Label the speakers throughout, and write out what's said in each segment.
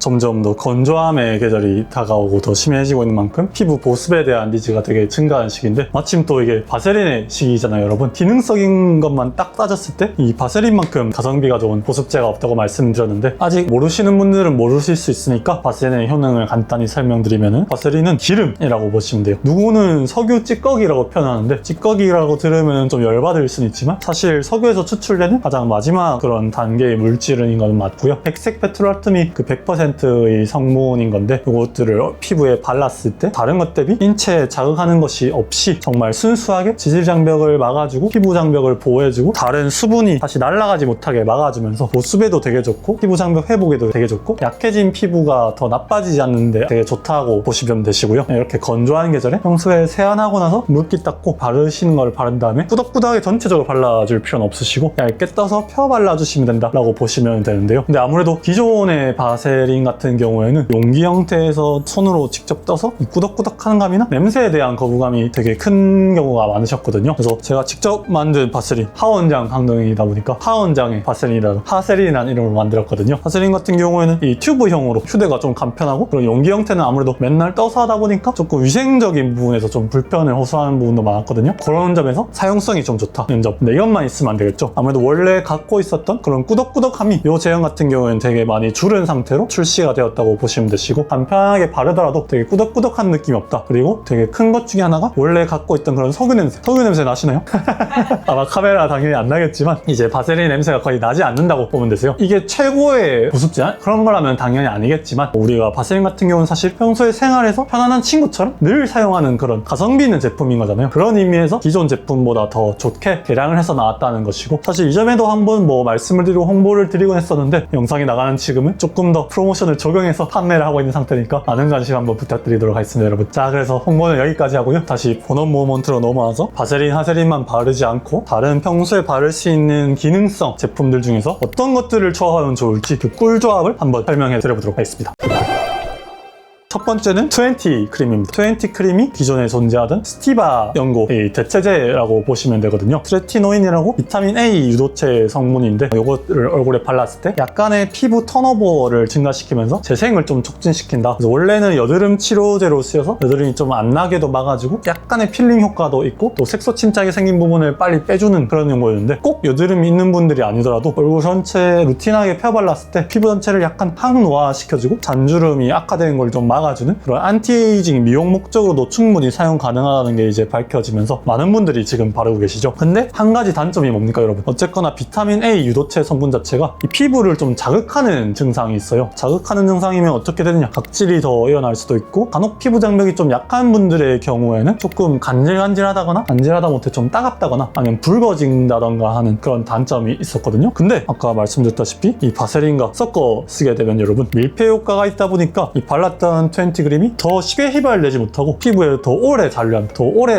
Speaker 1: 점점 더 건조함의 계절이 다가오고 더 심해지고 있는 만큼 피부 보습에 대한 니즈가 되게 증가하는 시기인데, 마침 또 이게 바세린의 시기잖아요 여러분. 기능적인 것만 딱 따졌을 때 이 바세린만큼 가성비가 좋은 보습제가 없다고 말씀드렸는데, 아직 모르시는 분들은 모르실 수 있으니까 바세린의 효능을 간단히 설명드리면은, 바세린은 기름이라고 보시면 돼요. 누구는 석유 찌꺼기라고 표현하는데, 찌꺼기라고 들으면 좀 열받을 수는 있지만 사실 석유에서 추출되는 가장 마지막 그런 단계의 물질인 건 맞고요. 백색 페트롤아토미 그 100%의 성분인 건데, 이것들을 피부에 발랐을 때 다른 것 대비 인체에 자극하는 것이 없이 정말 순수하게 지질 장벽을 막아주고 피부 장벽을 보호해주고 다른 수분이 다시 날아가지 못하게 막아주면서 보습에도 되게 좋고 피부 장벽 회복에도 되게 좋고 약해진 피부가 더 나빠지지 않는데 되게 좋다고 보시면 되시고요. 이렇게 건조한 계절에 평소에 세안하고 나서 물기 닦고 바르시는 걸 바른 다음에 꾸덕꾸덕하게 전체적으로 발라줄 필요는 없으시고 얇게 떠서 펴 발라주시면 된다라고 보시면 되는데요. 근데 아무래도 기존의 바세린 같은 경우에는 용기 형태에서 손으로 직접 떠서 이 꾸덕꾸덕하는 감이나 냄새에 대한 거부감이 되게 큰 경우가 많으셨거든요. 그래서 제가 직접 만든 바세린, 하원장 강동이다 보니까 하원장의 바세린이라는 하세린이라는 이름으로 만들었거든요. 바세린 같은 경우에는 이 튜브형으로 휴대가 좀 간편하고, 그리고 용기 형태는 아무래도 맨날 떠서 하다 보니까 조금 위생적인 부분에서 좀 불편을 호소하는 부분도 많았거든요. 그런 점에서 사용성이 좀 좋다는 점. 근데 이것만 있으면 안 되겠죠. 아무래도 원래 갖고 있었던 그런 꾸덕꾸덕함이 이 제형 같은 경우에는 되게 많이 줄은 상태로 출시가 되었다고 보시면 되시고, 간편하게 바르더라도 되게 꾸덕꾸덕한 느낌이 없다. 그리고 되게 큰 것 중에 하나가 원래 갖고 있던 그런 석유 냄새 나시나요? 아마 카메라 당연히 안 나겠지만 이제 바세린 냄새가 거의 나지 않는다고 보면 되세요. 이게 최고의 보습제? 그런 거라면 당연히 아니겠지만, 우리가 바세린 같은 경우는 사실 평소에 생활에서 편안한 친구처럼 늘 사용하는 그런 가성비 있는 제품인 거잖아요. 그런 의미에서 기존 제품보다 더 좋게 개량을 해서 나왔다는 것이고, 사실 이전에도 한번 말씀을 드리고 홍보를 드리곤 했었는데, 영상이 나가는 지금은 조금 더 프로모션을 적용해서 판매를 하고 있는 상태니까 많은 관심 한번 부탁드리도록 하겠습니다 여러분. 자, 그래서 홍보는 여기까지 하고요. 다시 본업 모먼트로 넘어와서 바세린, 하세린만 바르지 않고 다른 평소에 바를 수 있는 기능성 제품들 중에서 어떤 것들을 조합하면 좋을지 그 꿀조합을 한번 설명해 드려보도록 하겠습니다. 첫 번째는 20 크림입니다. 20 크림이 기존에 존재하던 스티바 연고의 대체제라고 보시면 되거든요. 트레티노인이라고 비타민 A 유도체 성분인데, 이것을 얼굴에 발랐을 때 약간의 피부 턴오버를 증가시키면서 재생을 좀 촉진시킨다. 그래서 원래는 여드름 치료제로 쓰여서 여드름이 좀 안 나게도 막아주고 약간의 필링 효과도 있고 또 색소 침착이 생긴 부분을 빨리 빼주는 그런 연고였는데, 꼭 여드름이 있는 분들이 아니더라도 얼굴 전체 루틴하게 펴 발랐을 때 피부 전체를 약간 항노화 시켜주고 잔주름이 악화되는 걸 좀 막아주는 그런 안티에이징 미용 목적으로도 충분히 사용 가능하다는 게 이제 밝혀지면서 많은 분들이 지금 바르고 계시죠. 근데 한 가지 단점이 뭡니까 여러분? 어쨌거나 비타민 A 유도체 성분 자체가 이 피부를 좀 자극하는 증상이 있어요. 자극하는 증상이면 어떻게 되느냐? 각질이 더 일어날 수도 있고, 간혹 피부 장벽이 좀 약한 분들의 경우에는 조금 간질간질하다거나 간질하다 못해 좀 따갑다거나 아니면 붉어진다던가 하는 그런 단점이 있었거든요. 근데 아까 말씀드렸다시피 이 바세린과 섞어 쓰게 되면 여러분, 밀폐 효과가 있다 보니까 이 발랐던 20 그림이 더 쉽게 휘발되지 못하고 피부에 더 오래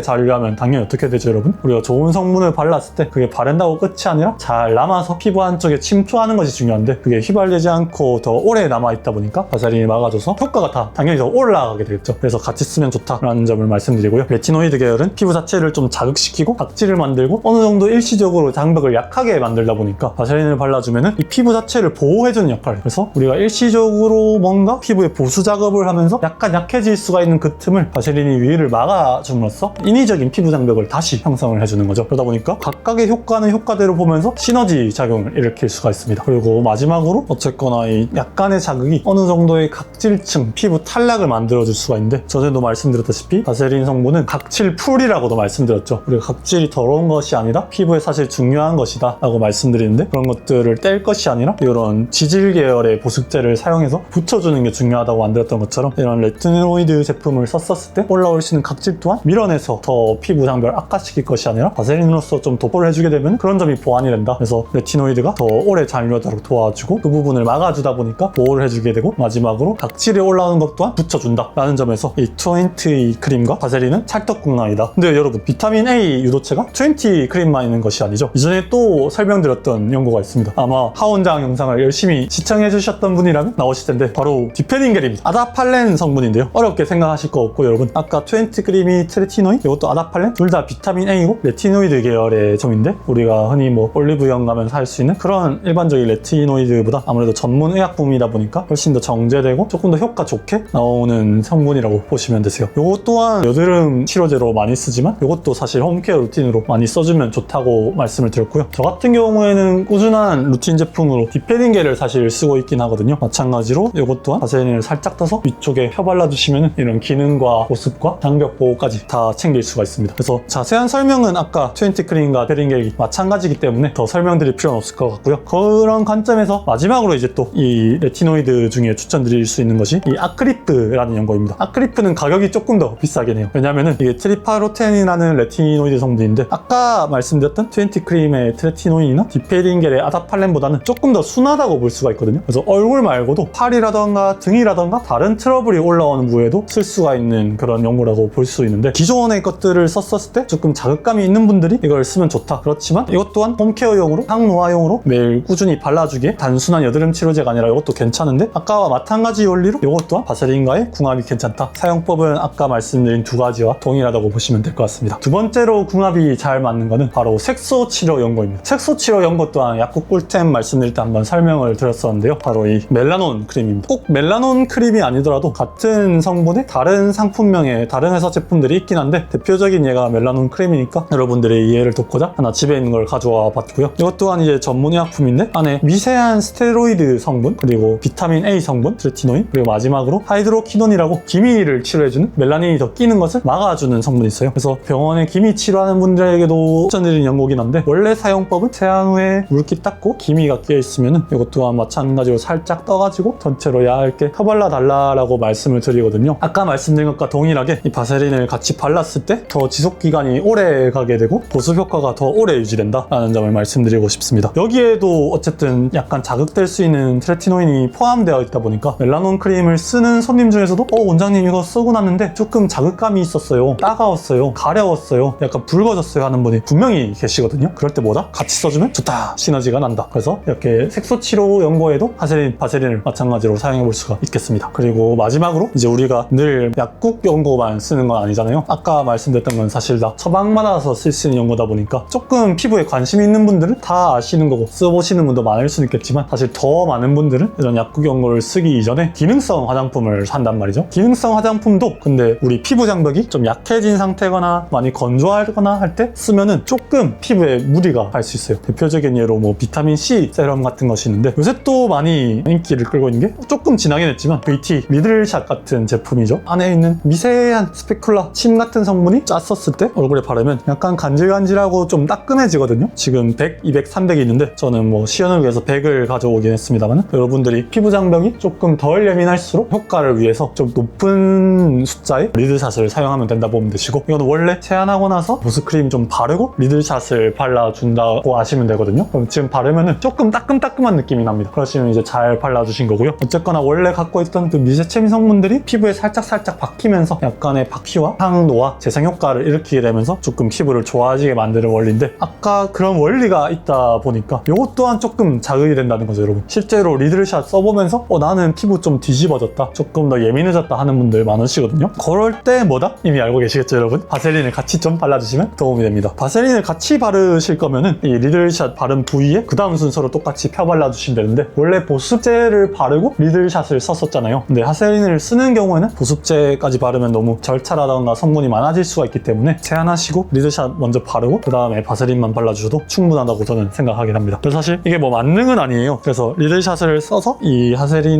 Speaker 1: 잔류하면 당연히 어떻게 되죠 여러분? 우리가 좋은 성분을 발랐을 때 그게 바른다고 끝이 아니라 잘 남아서 피부 한쪽에 침투하는 것이 중요한데, 그게 휘발되지 않고 더 오래 남아있다 보니까 바세린이 막아줘서 효과가 다 당연히 더 올라가게 되겠죠. 그래서 같이 쓰면 좋다라는 점을 말씀드리고요. 레티노이드 계열은 피부 자체를 좀 자극시키고 각질을 만들고 어느 정도 일시적으로 장벽을 약하게 만들다 보니까 바세린을 발라주면은 이 피부 자체를 보호해주는 역할을, 그래서 우리가 일시적으로 뭔가 피부에 보수 작업을 하면서 약간 약해질 수가 있는 그 틈을 바세린이 위를 막아줌으로써 인위적인 피부 장벽을 다시 형성을 해주는 거죠. 그러다 보니까 각각의 효과는 효과대로 보면서 시너지 작용을 일으킬 수가 있습니다. 그리고 마지막으로 어쨌거나 이 약간의 자극이 어느 정도의 각질층, 피부 탈락을 만들어줄 수가 있는데, 전에도 말씀드렸다시피 바세린 성분은 각질풀이라고도 말씀드렸죠. 우리가 각질이 더러운 것이 아니라 피부에 사실 중요한 것이다 라고 말씀드리는데, 그런 것들을 뗄 것이 아니라 이런 지질 계열의 보습제를 사용해서 붙여주는 게 중요하다고 만들었던 것처럼, 이런 레티노이드 제품을 썼을 때 올라올 수 있는 각질 또한 밀어내서 더 피부 장벽을 악화시킬 것이 아니라 바세린으로서 좀 도포를 해주게 되면 그런 점이 보완이 된다. 그래서 레티노이드가 더 오래 잔류하도록 도와주고 그 부분을 막아주다 보니까 보호를 해주게 되고, 마지막으로 각질이 올라오는 것 또한 붙여준다 라는 점에서 이 20 크림과 바세린은 찰떡궁합이다. 근데 여러분, 비타민 A 유도체가 20 크림만 있는 것이 아니죠. 이전에 또 설명드렸던 연고가 있습니다. 아마 하원장 영상을 열심히 시청해주셨던 분이라면 나오실 텐데, 바로 디페닝겔입니다. 아다팔 아다팔렌 성분인데요. 어렵게 생각하실 거 없고 여러분, 아까 20g이 트레티노인, 이것도 아다팔렌, 둘 다 비타민 A고 레티노이드 계열의 점인데 우리가 흔히 뭐 올리브영 가면 살 수 있는 그런 일반적인 레티노이드보다 아무래도 전문 의약품이다 보니까 훨씬 더 정제되고 조금 더 효과 좋게 나오는 성분이라고 보시면 되세요. 이것 또한 여드름 치료제로 많이 쓰지만 이것도 사실 홈케어 루틴으로 많이 써주면 좋다고 말씀을 드렸고요. 저 같은 경우에는 꾸준한 루틴 제품으로 디패딩겔을 사실 쓰고 있긴 하거든요. 마찬가지로 이것 또한 바세린을 살짝 떠서 위쪽에 펴발라주시면 이런 기능과 보습과 장벽 보호까지 다 챙길 수가 있습니다. 그래서 자세한 설명은 아까 20크림과 패딩겔이 마찬가지이기 때문에 더 설명드릴 필요는 없을 것 같고요. 그런 관점에서 마지막으로 이제 또 이 레티노이드 중에 추천드릴 수 있는 것이 이 아크리프라는 연고입니다. 아크리프는 가격이 조금 더 비싸긴 해요. 왜냐면은 이게 트리파로텐이라는 레티노이드 성분인데 아까 말씀드렸던 20크림의 트레티노인이나 디패딩겔의 아다팔렌보다는 조금 더 순하다고 볼 수가 있거든요. 그래서 얼굴 말고도 팔이라던가 등이라던가 다른 트러블이 올라오는 부위에도 쓸 수가 있는 그런 연고라고 볼 수 있는데 기존의 것들을 썼었을 때 조금 자극감이 있는 분들이 이걸 쓰면 좋다. 그렇지만 이것 또한 홈케어용으로 항노화용으로 매일 꾸준히 발라주기에 단순한 여드름 치료제가 아니라 이것도 괜찮은데 아까와 마찬가지 원리로 이것 또한 바세린과의 궁합이 괜찮다. 사용법은 아까 말씀드린 두 가지와 동일하다고 보시면 될 것 같습니다. 두 번째로 궁합이 잘 맞는 거는 바로 색소 치료 연고입니다. 색소 치료 연고 또한 약국 꿀템 말씀드릴 때 한번 설명을 드렸었는데요. 바로 이 멜라논 크림입니다. 꼭 멜라논 크림이 아니더라도 같은 성분의 다른 상품명의 다른 회사 제품들이 있긴 한데 대표적인 얘가 멜라논 크림이니까 여러분들의 이해를 돕고자 하나 집에 있는 걸 가져와 봤고요. 이것 또한 이제 전문 의약품인데 안에 미세한 스테로이드 성분, 그리고 비타민 A 성분, 트레티노인, 그리고 마지막으로 하이드로키논이라고 기미를 치료해주는 멜라닌이 더 끼는 것을 막아주는 성분이 있어요. 그래서 병원에 기미 치료하는 분들에게도 추천드리는 연고긴 한데 원래 사용법은 세안 후에 물기 닦고 기미가 끼어있으면 이것 또한 마찬가지로 살짝 떠가지고 전체로 얇게 펴발라 달라라고 말씀을 드리거든요. 아까 말씀드린 것과 동일하게 이 바세린을 같이 발랐을 때 더 지속기간이 오래 가게 되고 보습 효과가 더 오래 유지된다라는 점을 말씀드리고 싶습니다. 여기에도 어쨌든 약간 자극될 수 있는 트레티노인이 포함되어 있다 보니까 멜라논 크림을 쓰는 손님 중에서도 원장님 이거 쓰고 났는데 조금 자극감이 있었어요, 따가웠어요, 가려웠어요, 약간 붉어졌어요 하는 분이 분명히 계시거든요. 그럴 때 뭐다? 같이 써주면 좋다, 시너지가 난다. 그래서 이렇게 색소 치료 연고에도 바세린을 마찬가지로 사용해 볼 수가 있겠습니다. 그리고 마지막으로 이제 우리가 늘 약국 연고만 쓰는 건 아니잖아요. 아까 말씀드렸던 건 사실 다 처방받아서 쓸 수 있는 연고다 보니까 조금 피부에 관심이 있는 분들은 다 아시는 거고 써보시는 분도 많을 수는 있겠지만 사실 더 많은 분들은 이런 약국 연고를 쓰기 이전에 기능성 화장품을 산단 말이죠. 기능성 화장품도 근데 우리 피부 장벽이 좀 약해진 상태거나 많이 건조하거나 할 때 쓰면은 조금 피부에 무리가 갈 수 있어요. 대표적인 예로 뭐 비타민C 세럼 같은 것이 있는데 요새 또 많이 인기를 끌고 있는 게 조금 지나긴 했지만 VT 리들샷 같은 제품이죠. 안에 있는 미세한 스페큘라 침 같은 성분이 짰었을 때 얼굴에 바르면 약간 간질간질하고 좀 따끔해지거든요. 지금 100, 200, 300이 있는데 저는 뭐 시연을 위해서 100을 가져오긴 했습니다만 여러분들이 피부 장벽이 조금 덜 예민할수록 효과를 위해서 좀 높은 숫자의 리드샷을 사용하면 된다 보면 되시고 이건 원래 세안하고 나서 보습크림 좀 바르고 리드샷을 발라준다고 아시면 되거든요. 그럼 지금 바르면은 조금 따끔따끔한 느낌이 납니다. 그러시면 이제 잘 발라주신 거고요. 어쨌거나 원래 갖고 있던 그 미세체미 성분들이 피부에 살짝 박히면서 약간의 박피와 항노화, 재생 효과를 일으키게 되면서 조금 피부를 좋아지게 만드는 원리인데 아까 그런 원리가 있다 보니까 이것 또한 조금 자극이 된다는 거죠, 여러분. 실제로 리들샷 써보면서 나는 피부 좀 뒤집어졌다, 조금 더 예민해졌다 하는 분들 많으시거든요. 그럴 때 뭐다? 이미 알고 계시겠죠, 여러분? 바세린을 같이 좀 발라주시면 도움이 됩니다. 바세린을 같이 바르실 거면은 이 리들샷 바른 부위에 그 다음 순서로 똑같이 펴발라주시면 되는데 원래 보습제를 바르고 리들샷을 썼었잖아요. 근데 바세린을 쓰는 경우에는 보습제까지 바르면 너무 절차라던가 성분이 많아질 수가 있기 때문에 세안하시고 리들샷 먼저 바르고 그 다음에 바세린만 발라주셔도 충분하다고 저는 생각하긴 합니다. 그래서 사실 이게 뭐 만능은 아니에요. 그래서 리들샷을 써서 이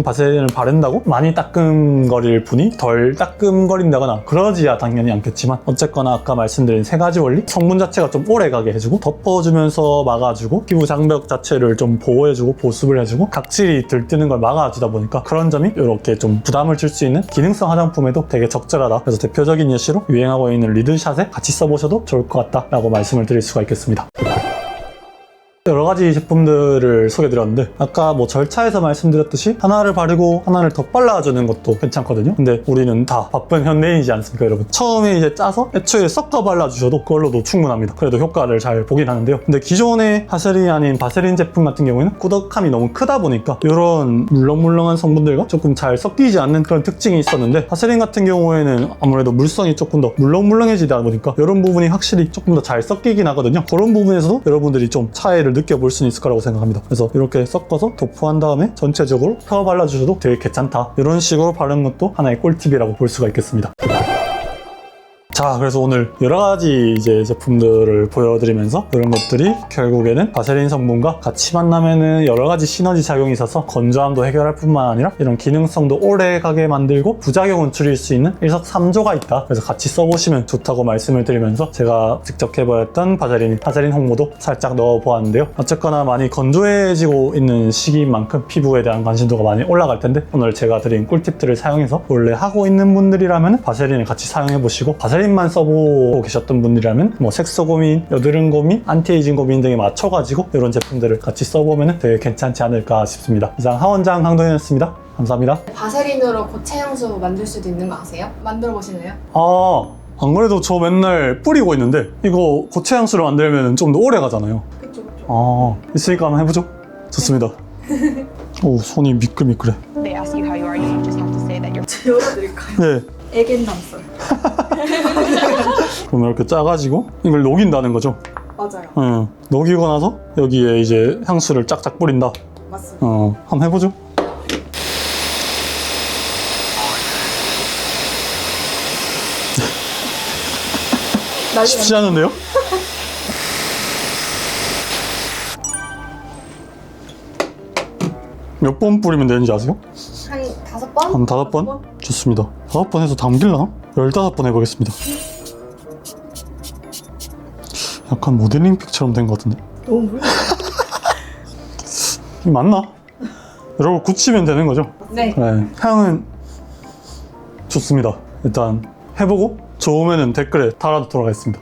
Speaker 1: 바세린을 바른다고 많이 따끔거릴 분이 덜 따끔거린다거나 그러지야 당연히 않겠지만 어쨌거나 아까 말씀드린 세 가지 원리, 성분 자체가 좀 오래 가게 해주고 덮어주면서 막아주고 피부 장벽 자체를 좀 보호해주고 보습을 해주고 각질이 들뜨는 걸 막아주다 보니까 그런 점이 이렇게 좀 부담을 줄 수 있는 기능성 화장품에도 되게 적절하다. 그래서 대표적인 예시로 유행하고 있는 리들샷에 같이 써보셔도 좋을 것 같다라고 말씀을 드릴 수가 있겠습니다. 여러 가지 제품들을 소개해드렸는데 아까 뭐 절차에서 말씀드렸듯이 하나를 바르고 하나를 더 발라주는 것도 괜찮거든요. 근데 우리는 다 바쁜 현대인이지 않습니까, 여러분? 처음에 이제 짜서 애초에 섞어 발라주셔도 그걸로도 충분합니다. 그래도 효과를 잘 보긴 하는데요. 근데 기존의 바세린이 아닌 바세린 제품 같은 경우에는 꾸덕함이 너무 크다 보니까 이런 물렁물렁한 성분들과 조금 잘 섞이지 않는 그런 특징이 있었는데, 바세린 같은 경우에는 아무래도 물성이 조금 더 물렁물렁해지다 보니까 이런 부분이 확실히 조금 더 잘 섞이긴 하거든요. 그런 부분에서도 여러분들이 좀 차이를 느껴볼 수는 있을 거라고 생각합니다. 그래서 이렇게 섞어서 도포한 다음에 전체적으로 펴 발라주셔도 되게 괜찮다. 이런 식으로 바르는 것도 하나의 꿀팁이라고 볼 수가 있겠습니다. 자, 그래서 오늘 여러 가지 이제 제품들을 보여드리면서 이런 것들이 결국에는 바세린 성분과 같이 만나면은 여러 가지 시너지 작용이 있어서 건조함도 해결할 뿐만 아니라 이런 기능성도 오래 가게 만들고 부작용은 줄일 수 있는 일석삼조가 있다. 그래서 같이 써보시면 좋다고 말씀을 드리면서 제가 직접 개발했던 바세린 홍보도 살짝 넣어보았는데요. 어쨌거나 많이 건조해지고 있는 시기인 만큼 피부에 대한 관심도가 많이 올라갈 텐데, 오늘 제가 드린 꿀팁들을 사용해서 원래 하고 있는 분들이라면 바세린을 같이 사용해보시고, 바세린만 써보고 계셨던 분들이라면 뭐 색소 고민, 여드름 고민, 안티에이징 고민 등에 맞춰가지고 이런 제품들을 같이 써보면 되게 괜찮지 않을까 싶습니다. 이상 하원장 강동현이었습니다. 감사합니다.
Speaker 2: 바세린으로 고체 향수 만들 수도 있는 거 아세요? 만들어 보실래요?
Speaker 1: 안 그래도 저 맨날 뿌리고 있는데 이거 고체 향수를 만들면 좀 더 오래 가잖아요.
Speaker 2: 그쵸.
Speaker 1: 있으니까 한번 해보죠. 좋습니다. 오, 손이 미끌미끌해.
Speaker 3: They ask you how you are, you just have to say that you're
Speaker 2: 열어드릴까요?
Speaker 1: 네.
Speaker 2: 애견남설.
Speaker 1: 그러면 이렇게 짜가지고 이걸 녹인다는 거죠.
Speaker 2: 맞아요.
Speaker 1: 녹이고 나서 여기에 이제 향수를 짝짝 뿌린다.
Speaker 2: 맞습니다.
Speaker 1: 한번 해보죠. 쉽지 않은데요? 몇 번 뿌리면 되는지 아세요?
Speaker 2: 한 5번?
Speaker 1: 한 5번? 좋습니다. 5번 해서 담길라나? 15번 해보겠습니다. 약간 모델링 픽처럼 된 것 같은데?
Speaker 2: 너무 물려.
Speaker 1: 이게 맞나? 여러분 굳히면 되는 거죠?
Speaker 2: 네.
Speaker 1: 향은 좋습니다. 일단 해보고 좋으면 댓글에 달아두도록 하겠습니다.